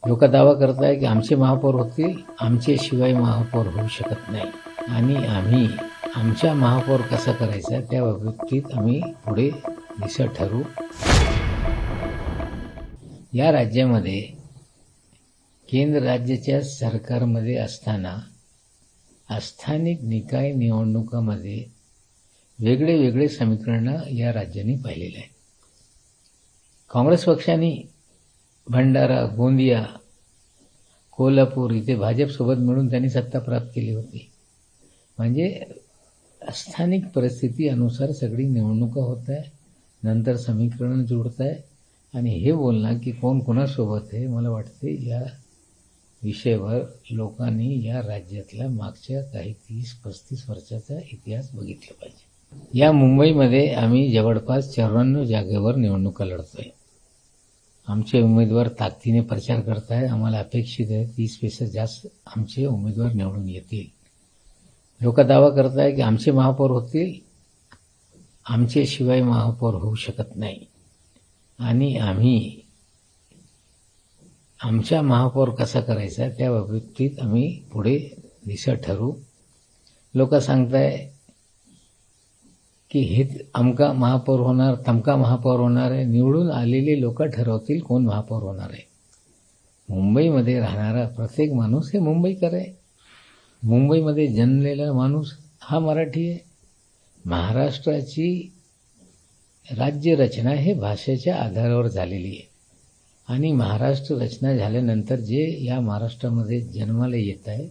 लोक दावा करत आहे की आमचे महापौर होतील, आमच्याशिवाय महापौर होऊ शकत नाही आणि आम्ही आमचा महापौर कसा करायचा त्या बाबतीत आम्ही पुढे दिशा ठरवू. या राज्यामध्ये केंद्र राज्याच्या सरकारमध्ये असताना स्थानिक निकाय निवडणुकामध्ये वेगळे वेगळे समीकरणं या राज्याने पाहिलेले आहे. काँग्रेस पक्षाने भंडारा, गोंदिया, कोल्हापूर इथे भाजपसोबत मिळून त्यांनी सत्ता प्राप्त केली होती. म्हणजे स्थानिक परिस्थिती अनुसार सगळी निवडणुका होत आहे, नंतर समीकरण जुळत आहे आणि हे बोलणं की कोण कोणासोबत आहे, मला वाटते या विषयावर लोकांनी या राज्यातल्या मागच्या काही 30-35 वर्षाचा इतिहास बघितला पाहिजे. या मुंबईमध्ये आम्ही जवळपास 94 जागेवर निवडणुका लढतोय. आमचे उमेदवार ताकदीने प्रचार करत आहे. आम्हाला अपेक्षित आहे 30पेक्षा जास्त आमचे उमेदवार निवडून येतील. लोक दावा करत आहे की आमचे महापौर होतील, आमच्याशिवाय महापौर होऊ शकत नाही आणि आम्ही आमचा महापौर कसा करायचा त्या बाबतीत आम्ही पुढे दिशा ठरवू. लोक सांगताय की हे अमका महापौर होणार, तमका महापौर होणार आहे. निवडून आलेले लोक ठरवतील कोण महापौर होणार आहे. मुंबईमध्ये राहणारा प्रत्येक माणूस हे मुंबईकर आहे. मुंबईमध्ये जन्मलेला माणूस हा मराठी आहे. महाराष्ट्राची राज्यरचना हे भाषेच्या आधारावर झालेली आहे आणि महाराष्ट्र रचना झाल्यानंतर जे या महाराष्ट्रामध्ये जन्माला येत आहे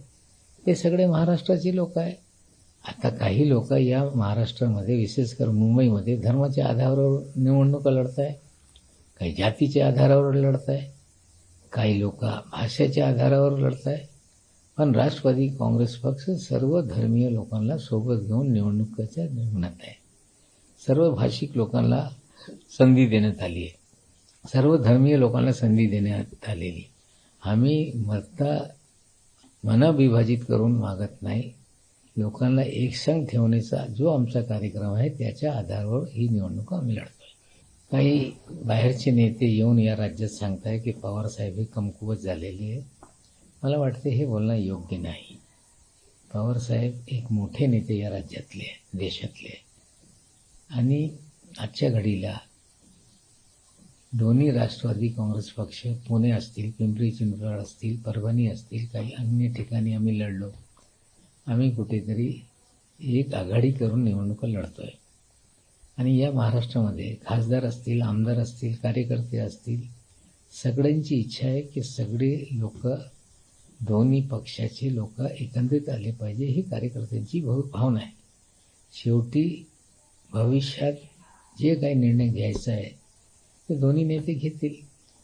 ते सगळे महाराष्ट्राचे लोक आहे. आता काही लोक या महाराष्ट्रामध्ये विशेषकर मुंबईमध्ये धर्माच्या आधारावर निवडणुका लढत आहे, काही जातीच्या आधारावर लढत आहे, काही लोक भाषेच्या आधारावर लढत आहे. पण राष्ट्रवादी काँग्रेस पक्ष सर्व धर्मीय लोकांना सोबत घेऊन निवडणुकीच्या रिंगणात आहे. सर्व भाषिक लोकांना संधी देण्यात आली आहे, सर्व धर्मीय लोकांना संधी देण्यात आलेली. आम्ही मनविभाजित करून मागत नाही. लोकांना एकसंग ठेवण्याचा जो आमचा कार्यक्रम आहे त्याच्या आधारावर ही निवडणूक आम्ही लढतोय. काही बाहेरचे नेते येऊन या राज्यात सांगताय की पवारसाहेब हे कमकुवत झालेले आहे. मला वाटते हे बोलणं योग्य नाही. पवारसाहेब एक मोठे नेते या राज्यातले, देशातले आणि आजच्या घडीला दोन्ही राष्ट्रवादी काँग्रेस पक्ष पुणे असतील, पिंपरी चिंचवड असतील, परभणी असतील, काही अन्य ठिकाणी आम्ही लढलो. आम्ही कुठेतरी एक आघाडी करून निवडणुका लढतोय आणि या महाराष्ट्रामध्ये खासदार असतील, आमदार असतील, कार्यकर्ते असतील, सगळ्यांची इच्छा आहे की सगळे लोक, दोन्ही पक्षाचे लोक एकत्रित आले पाहिजे. ही कार्यकर्त्यांची भावना आहे. शेवटी भविष्यात जे काही निर्णय घ्यायचा आहे ते दोन्ही नेते घेतील,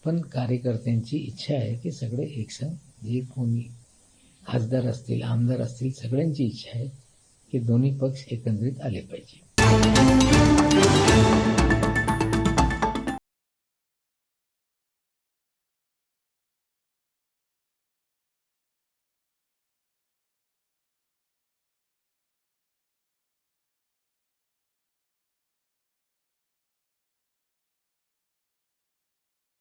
पण कार्यकर्त्यांची इच्छा आहे की सगळे एकसंग, जे कोणी खासदार असतील, आमदार असतील, सगळ्यांची इच्छा आहे की दोन्ही पक्ष एकत्रित आले पाहिजे.